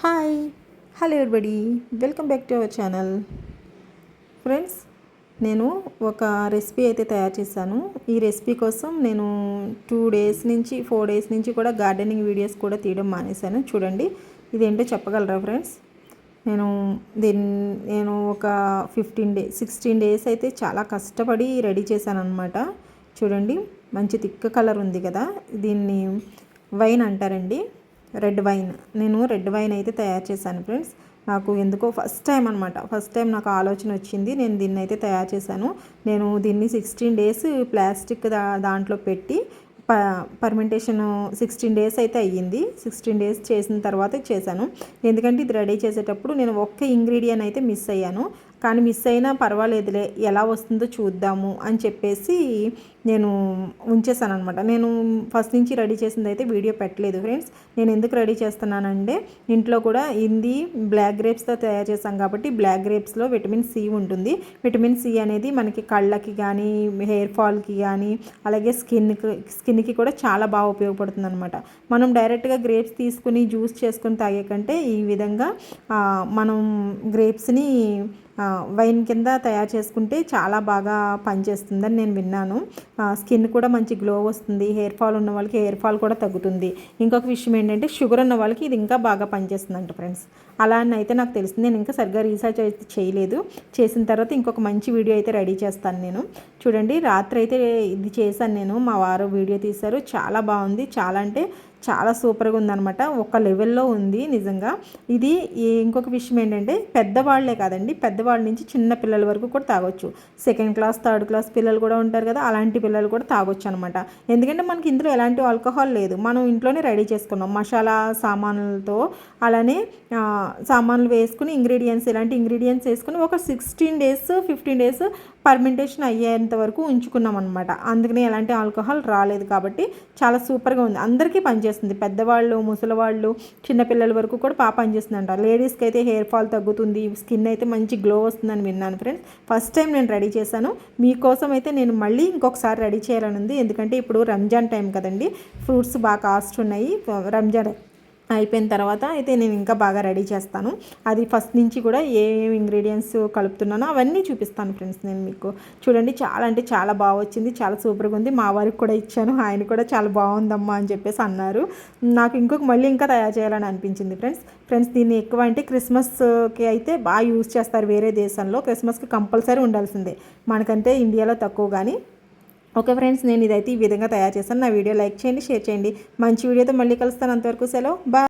Hi hello everybody, welcome back to our channel. Friends, నేను ఒక recipe అయితే తయారు చేశాను. ఈ రెసిపీ కోసం నేను 4 డేస్ నుంచి కూడా గార్డెనింగ్ వీడియోస్ కూడా తీయడం మానేశాను. చూడండి, ఇదేంటో చెప్పగలరా ఫ్రెండ్స్? నేను ఒక 16 డేస్ అయితే చాలా కష్టపడి రెడీ చేశాను అనమాట. చూడండి, మంచి తిక్క కలర్ ఉంది కదా, దీన్ని వైన్ అంటారండి, రెడ్ వైన్. నేను రెడ్ వైన్ అయితే తయారు చేశాను ఫ్రెండ్స్. నాకు ఎందుకో ఫస్ట్ టైం నాకు ఆలోచన వచ్చింది. నేను దీన్ని అయితే తయారు చేశాను. నేను దీన్ని 16 డేస్ ప్లాస్టిక్ దాంట్లో పెట్టి పర్మెంటేషన్ 16 డేస్ అయితే అయ్యింది. 16 డేస్ చేసిన తర్వాత చేశాను. ఎందుకంటే ఇది రెడీ చేసేటప్పుడు నేను ఒక్క ఇంగ్రీడియంట్ అయితే మిస్ అయ్యాను. కానీ మిస్ అయినా పర్వాలేదులే, ఎలా వస్తుందో చూద్దాము అని చెప్పేసి నేను ఉంచేసాను అనమాట. నేను ఫస్ట్ నుంచి రెడీ చేసింది అయితే వీడియో పెట్టలేదు ఫ్రెండ్స్. నేను ఎందుకు రెడీ చేస్తున్నానంటే, ఇంట్లో కూడా ఇది బ్లాక్ గ్రేప్స్తో తయారు చేస్తాం కాబట్టి బ్లాక్ గ్రేప్స్లో విటమిన్ సి ఉంటుంది. విటమిన్ సి అనేది మనకి కళ్ళకి కానీ, హెయిర్ ఫాల్కి కానీ, అలాగే స్కిన్కి కూడా చాలా బాగా ఉపయోగపడుతుంది అనమాట. మనం డైరెక్ట్గా గ్రేప్స్ తీసుకుని జ్యూస్ చేసుకుని తాగే కంటే ఈ విధంగా మనం గ్రేప్స్ని వైన్ కింద తయారు చేసుకుంటే చాలా బాగా పనిచేస్తుందని నేను విన్నాను. స్కిన్ కూడా మంచి గ్లో వస్తుంది. హెయిర్ ఫాల్ ఉన్న వాళ్ళకి హెయిర్ ఫాల్ కూడా తగ్గుతుంది. ఇంకొక విషయం ఏంటంటే, షుగర్ ఉన్న వాళ్ళకి ఇది ఇంకా బాగా పనిచేస్తుందంట ఫ్రెండ్స్. అలా అని అయితే నాకు తెలిసింది. నేను ఇంకా సరిగ్గా రీసెర్చ్ అయితే చేయలేదు. చేసిన తర్వాత ఇంకొక మంచి వీడియో అయితే రెడీ చేస్తాను నేను. చూడండి, రాత్రి అయితే ఇది చేశాను నేను. మా వారు వీడియో తీశారు. చాలా బాగుంది. చాలా అంటే చాలా సూపర్గా ఉందనమాట. ఒక లెవెల్లో ఉంది నిజంగా. ఇది ఇంకొక విషయం ఏంటంటే, పెద్దవాళ్లే కాదండి, పెద్దవాళ్ళ నుంచి చిన్న పిల్లల వరకు కూడా తాగొచ్చు. 2nd క్లాస్ 3rd క్లాస్ పిల్లలు కూడా ఉంటారు కదా, అలాంటి పిల్లలు కూడా తాగొచ్చు అనమాట. ఎందుకంటే మనకి ఇందులో ఎలాంటి ఆల్కహాల్ లేదు. మనం ఇంట్లోనే రెడీ చేసుకున్నాం మసాలా సామాన్లతో. అలానే సామాన్లు వేసుకుని ఇలాంటి ఇంగ్రీడియంట్స్ వేసుకుని ఒక 16 డేస్ 15 డేస్ పర్మెంటేషన్ అయ్యేంత వరకు ఉంచుకున్నాం అనమాట. అందుకని ఎలాంటి ఆల్కహాల్ రాలేదు కాబట్టి చాలా సూపర్గా ఉంది. అందరికీ పనిచేస్తుంది. పెద్దవాళ్ళు, ముసలివాళ్ళు, చిన్నపిల్లల వరకు కూడా బాగా పనిచేస్తుంది అంట. లేడీస్కి అయితే హెయిర్ ఫాల్ తగ్గుతుంది, స్కిన్ అయితే మంచి గ్లో వస్తుందని విన్నాను ఫ్రెండ్స్. ఫస్ట్ టైం నేను రెడీ చేశాను. మీకోసం అయితే నేను మళ్ళీ ఇంకొకసారి రెడీ చేయాలని ఉంది. ఎందుకంటే ఇప్పుడు రంజాన్ టైం కదండి, ఫ్రూట్స్ బాగా కాస్ట్ ఉన్నాయి. రంజాన్ అయిపోయిన తర్వాత అయితే నేను ఇంకా బాగా రెడీ చేస్తాను. అది ఫస్ట్ నుంచి కూడా ఏ ఇంగ్రీడియంట్స్ కలుపుతున్నానో అవన్నీ చూపిస్తాను ఫ్రెండ్స్ నేను మీకు. చూడండి, చాలా అంటే చాలా బాగా వచ్చింది. చాలా సూపర్గా ఉంది. మా వారికి కూడా ఇచ్చాను. ఆయన కూడా చాలా బాగుందమ్మా అని చెప్పేసి అన్నారు. నాకు మళ్ళీ ఇంకా తయారు చేయాలని అనిపించింది ఫ్రెండ్స్. దీన్ని ఎక్కువ అంటే క్రిస్మస్కి అయితే బాగా యూజ్ చేస్తారు వేరే దేశంలో. క్రిస్మస్కి కంపల్సరీ ఉండాల్సిందే, మనకంటే ఇండియాలో తక్కువ. కానీ ఓకే ఫ్రెండ్స్, నేను ఇదైతే ఈ విధంగా తయారు చేస్తాను. నా వీడియో లైక్ చేయండి, షేర్ చేయండి. మంచి వీడియోతో మళ్ళీ కలుస్తాను. అంతవరకు సెలవు, బాయ్.